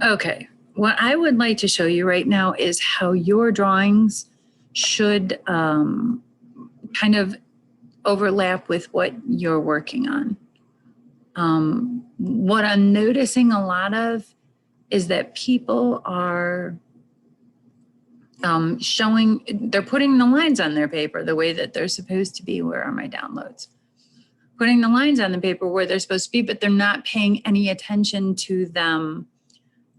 Okay, what I would like to show you right now is how your drawings should kind of overlap with what you're working on. What I'm noticing a lot of is that people are they're putting the lines on their paper the way that they're supposed to be. Where are my downloads? Putting the lines on the paper where they're supposed to be, but they're not paying any attention to them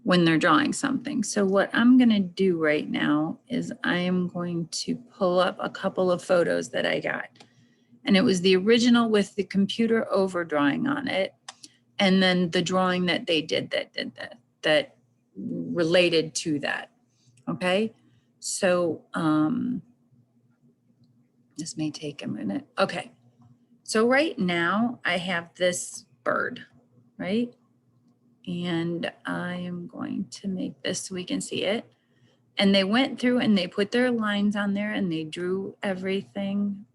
when they're drawing something. So what I'm going to do right now is I am going to pull up a couple of photos that I got. And it was the original with the computer overdrawing on it. And then the drawing that they did that related to that. Okay. So this may take a minute. Okay. So right now I have this bird, right? And I am going to make this so we can see it. And they went through and they put their lines on there and they drew everything.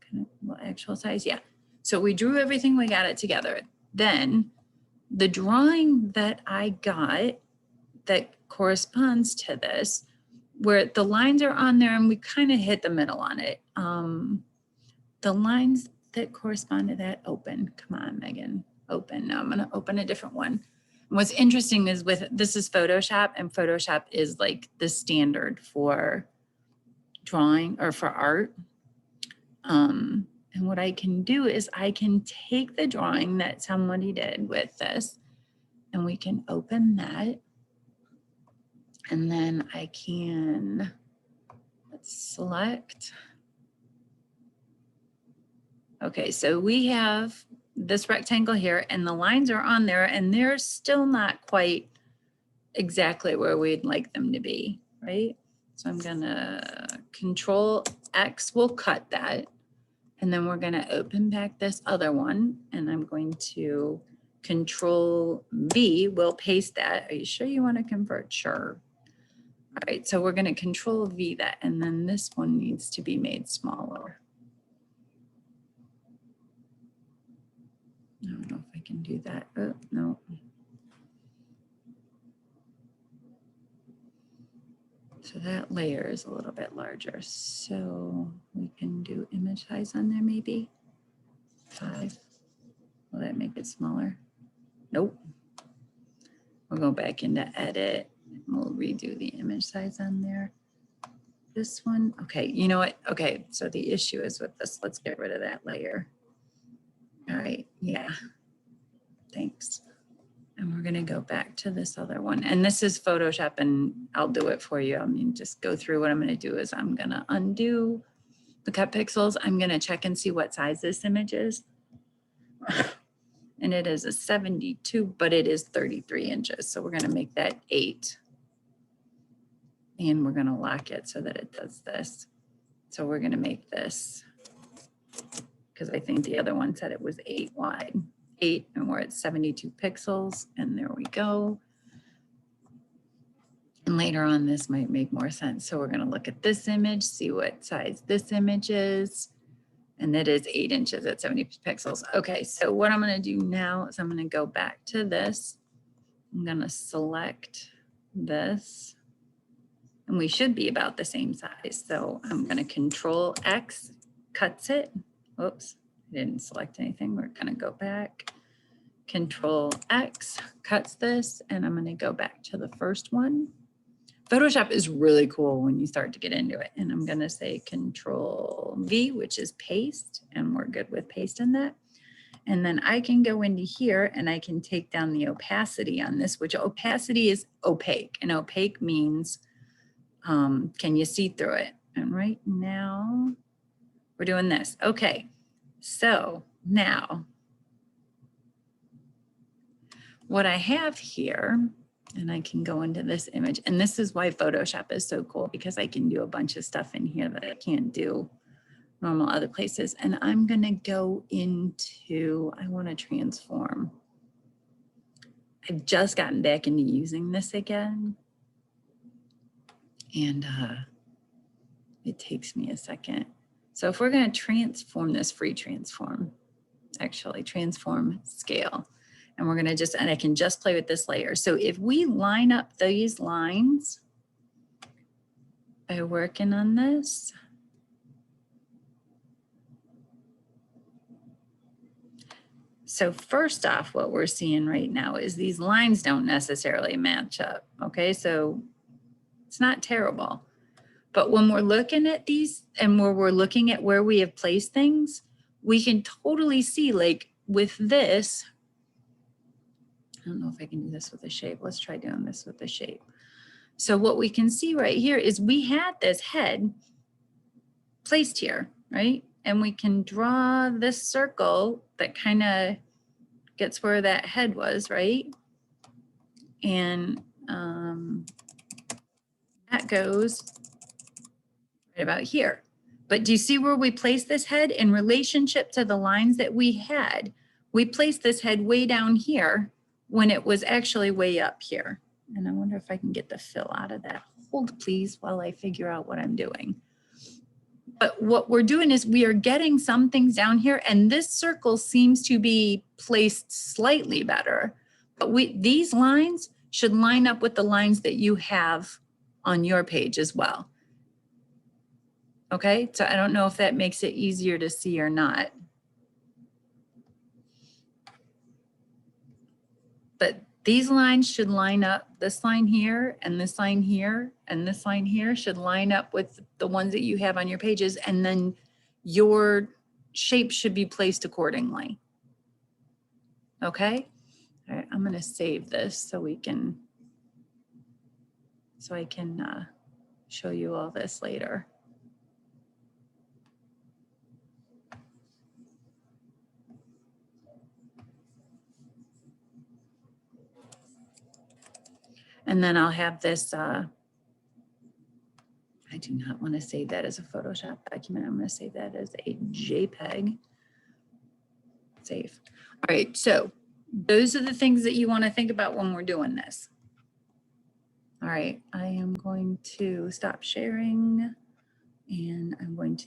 Well, actual size, yeah. So we drew everything, we got it together. Then the drawing that I got that corresponds to this, where the lines are on there and we kind of hit the middle on it. The lines that correspond to that, open. Come on, Megan, open. Now I'm gonna open a different one. What's interesting is this is Photoshop, and Photoshop is like the standard for drawing or for art. And what I can do is I can take the drawing that somebody did with this and we can open that. And then I can, let's select. Okay, so we have this rectangle here and the lines are on there and they're still not quite exactly where we'd like them to be, right? So I'm gonna Control X will cut that. And then we're gonna open back this other one and I'm going to Control V will paste that. Are you sure you wanna convert? Sure. All right, so we're gonna Control V that, and then this one needs to be made smaller. I don't know if I can do that. Oh, no. So that layer is a little bit larger. So we can do image size on there maybe. 5. Will that make it smaller? Nope. We'll go back into edit and we'll redo the image size on there. This one, okay, you know what? Okay, so the issue is with this, let's get rid of that layer. All right, yeah, thanks. And we're gonna go back to this other one. And this is Photoshop and I'll do it for you. I mean, just go through. What I'm gonna do is I'm gonna undo the cut pixels. I'm gonna check and see what size this image is. And it is a 72, but it is 33 inches. So we're gonna make that 8. And we're gonna lock it so that it does this. So we're gonna make this, because I think the other one said it was 8 wide. 8, and we're at 72 pixels, and there we go. And later on, this might make more sense. So we're gonna look at this image, see what size this image is, and it is 8 inches at 70 pixels. Okay, so what I'm gonna do now is I'm gonna go back to this. I'm gonna select this, and we should be about the same size. So I'm gonna Control X, cuts it. Whoops. I didn't select anything. We're gonna go back, Control X, cuts this, and I'm gonna go back to the first one. Photoshop is really cool when you start to get into it. And I'm gonna say Control V, which is paste, and we're good with pasting that. And then I can go into here and I can take down the opacity on this, which opacity is opaque, and opaque means, can you see through it? And right now we're doing this. Okay. So now what I have here, and I can go into this image, and this is why Photoshop is so cool, because I can do a bunch of stuff in here that I can't do normal other places. And I'm gonna go into, I wanna transform. I've just gotten back into using this again. And it takes me a second. So if we're gonna transform this, free transform, actually transform scale. And we're going to just, and I can just play with this layer. So if we line up these lines by working on this, so first off, what we're seeing right now is these lines don't necessarily match up. Okay, so it's not terrible. But when we're looking at these and where we're looking at where we have placed things, we can totally see, like with this, I don't know if I can do this with a shape. Let's try doing this with a shape. So what we can see right here is we had this head placed here, right? And we can draw this circle that kind of gets where that head was, right? And that goes right about here. But do you see where we placed this head in relationship to the lines that we had? We placed this head way down here when it was actually way up here. And I wonder if I can get the fill out of that. Hold please while I figure out what I'm doing. But what we're doing is we are getting some things down here, and this circle seems to be placed slightly better. But these lines should line up with the lines that you have on your page as well. Okay, so I don't know if that makes it easier to see or not. But these lines should line up, this line here and this line here and this line here should line up with the ones that you have on your pages, and then your shape should be placed accordingly. Okay, all right, I'm gonna save this so I can show you all this later. And then I'll have this, I do not want to save that as a Photoshop document. I'm going to save that as a JPEG. Save. All right, so those are the things that you want to think about when we're doing this. All right, I am going to stop sharing and I'm going to